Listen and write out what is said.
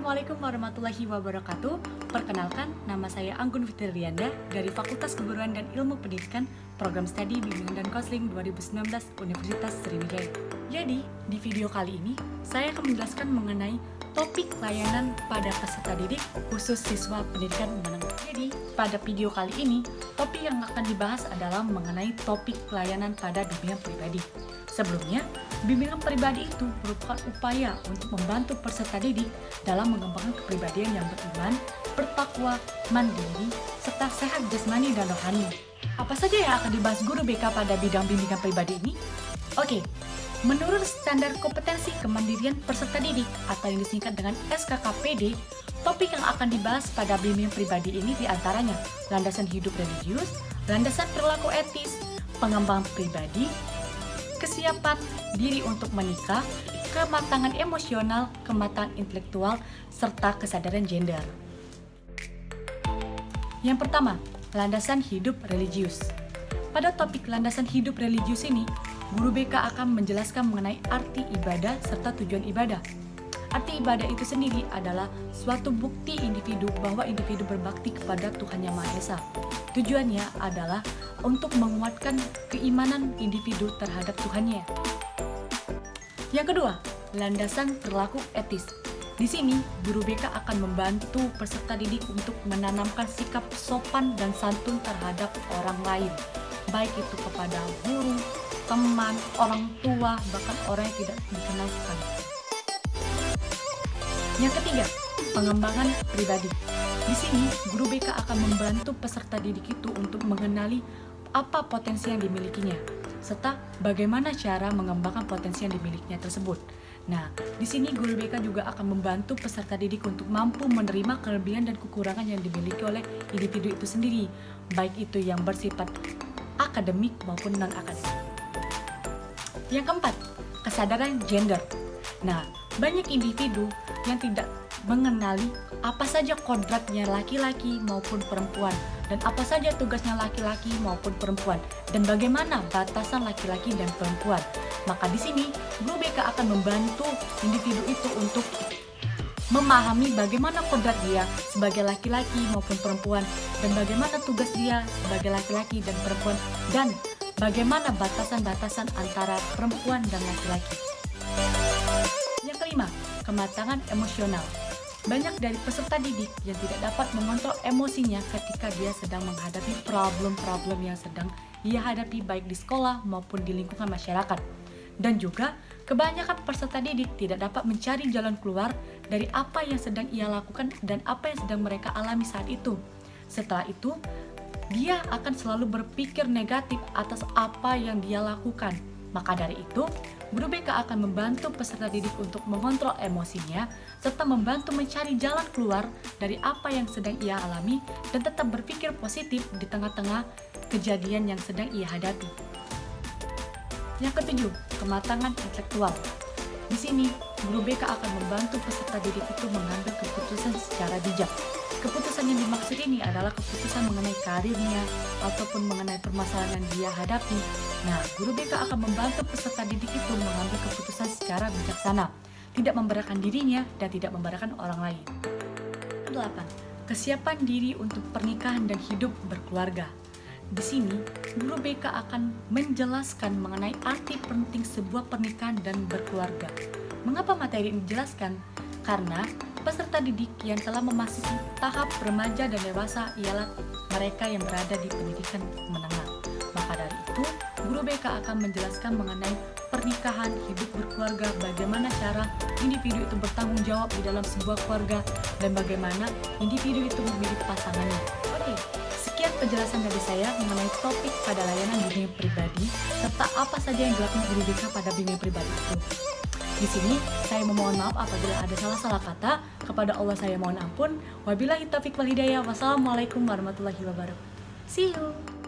Assalamualaikum warahmatullahi wabarakatuh. Perkenalkan, nama saya Anggun Fitrianda dari Fakultas Keguruan dan Ilmu Pendidikan, Program Studi Bimbingan dan Konseling 2019 Universitas Sriwijaya. Jadi, di video kali ini, saya akan menjelaskan mengenai topik layanan pada peserta didik khusus siswa pendidikan menengah. Jadi, pada video kali ini, topik yang akan dibahas adalah mengenai topik layanan pada bimbingan pribadi. Sebelumnya, bimbingan pribadi itu merupakan upaya untuk membantu peserta didik dalam mengembangkan kepribadian yang beriman, bertakwa, mandiri, serta sehat jasmani dan rohani. Apa saja yang akan dibahas guru BK pada bidang bimbingan pribadi ini? Oke, menurut standar kompetensi kemandirian peserta didik atau yang disingkat dengan SKKPD, topik yang akan dibahas pada bimbingan pribadi ini diantaranya landasan hidup religius, landasan perilaku etis, pengembangan pribadi, kesiapan diri untuk menikah, kematangan emosional, kematangan intelektual, serta kesadaran gender. Yang pertama, landasan hidup religius. Pada topik landasan hidup religius ini, guru BK akan menjelaskan mengenai arti ibadah serta tujuan ibadah. Arti ibadah itu sendiri adalah suatu bukti individu bahwa individu berbakti kepada Tuhan Yang Maha Esa. Tujuannya adalah untuk menguatkan keimanan individu terhadap Tuhannya. Yang kedua, landasan perilaku etis. Di sini, guru BK akan membantu peserta didik untuk menanamkan sikap sopan dan santun terhadap orang lain, baik itu kepada guru, teman, orang tua, bahkan orang yang tidak dikenal sekali. Yang ketiga, pengembangan pribadi. Di sini, guru BK akan membantu peserta didik itu untuk mengenali apa potensi yang dimilikinya, serta bagaimana cara mengembangkan potensi yang dimilikinya tersebut. Nah, di sini guru BK juga akan membantu peserta didik untuk mampu menerima kelebihan dan kekurangan yang dimiliki oleh individu itu sendiri, baik itu yang bersifat akademik maupun non-akademik. Yang keempat, kesadaran gender. Nah, banyak individu yang tidak mengenali apa saja kodratnya laki-laki maupun perempuan, dan apa saja tugasnya laki-laki maupun perempuan, dan bagaimana batasan laki-laki dan perempuan. Maka di sini, guru BK akan membantu individu itu untuk memahami bagaimana kodrat dia sebagai laki-laki maupun perempuan, dan bagaimana tugas dia sebagai laki-laki dan perempuan, dan bagaimana batasan-batasan antara perempuan dan laki-laki. Yang kelima, kematangan emosional. Banyak dari peserta didik yang tidak dapat mengontrol emosinya ketika dia sedang menghadapi problem-problem yang sedang ia hadapi baik di sekolah maupun di lingkungan masyarakat. Dan juga, kebanyakan peserta didik tidak dapat mencari jalan keluar dari apa yang sedang ia lakukan dan apa yang sedang mereka alami saat itu. Setelah itu, dia akan selalu berpikir negatif atas apa yang dia lakukan. Maka dari itu, guru BK akan membantu peserta didik untuk mengontrol emosinya, serta membantu mencari jalan keluar dari apa yang sedang ia alami dan tetap berpikir positif di tengah-tengah kejadian yang sedang ia hadapi. Yang ketujuh, kematangan intelektual. Di sini, guru BK akan membantu peserta didik itu mengambil keputusan secara bijak. Keputusan yang dimaksud ini adalah keputusan mengenai karirnya ataupun mengenai permasalahan yang dia hadapi. Nah, guru BK akan membantu peserta didik itu mengambil keputusan secara bijaksana, tidak memberatkan dirinya dan tidak memberatkan orang lain. 8. Kesiapan diri untuk pernikahan dan hidup berkeluarga. Di sini, guru BK akan menjelaskan mengenai arti penting sebuah pernikahan dan berkeluarga. Mengapa materi ini dijelaskan? Karena peserta didik yang telah memasuki tahap remaja dan dewasa ialah mereka yang berada di pendidikan menengah. Maka dari itu, guru BK akan menjelaskan mengenai pernikahan, hidup berkeluarga, bagaimana cara individu itu bertanggung jawab di dalam sebuah keluarga, dan bagaimana individu itu memilih pasangannya. Oke, sekian penjelasan dari saya mengenai topik pada layanan bimbingan pribadi, serta apa saja yang dilakukan guru BK pada bimbingan pribadi itu. Di sini, saya memohon maaf apabila ada salah-salah kata. Kepada Allah saya mohon ampun. Wabillahi taufiq wal hidayah. Wassalamualaikum warahmatullahi wabarakatuh. See you.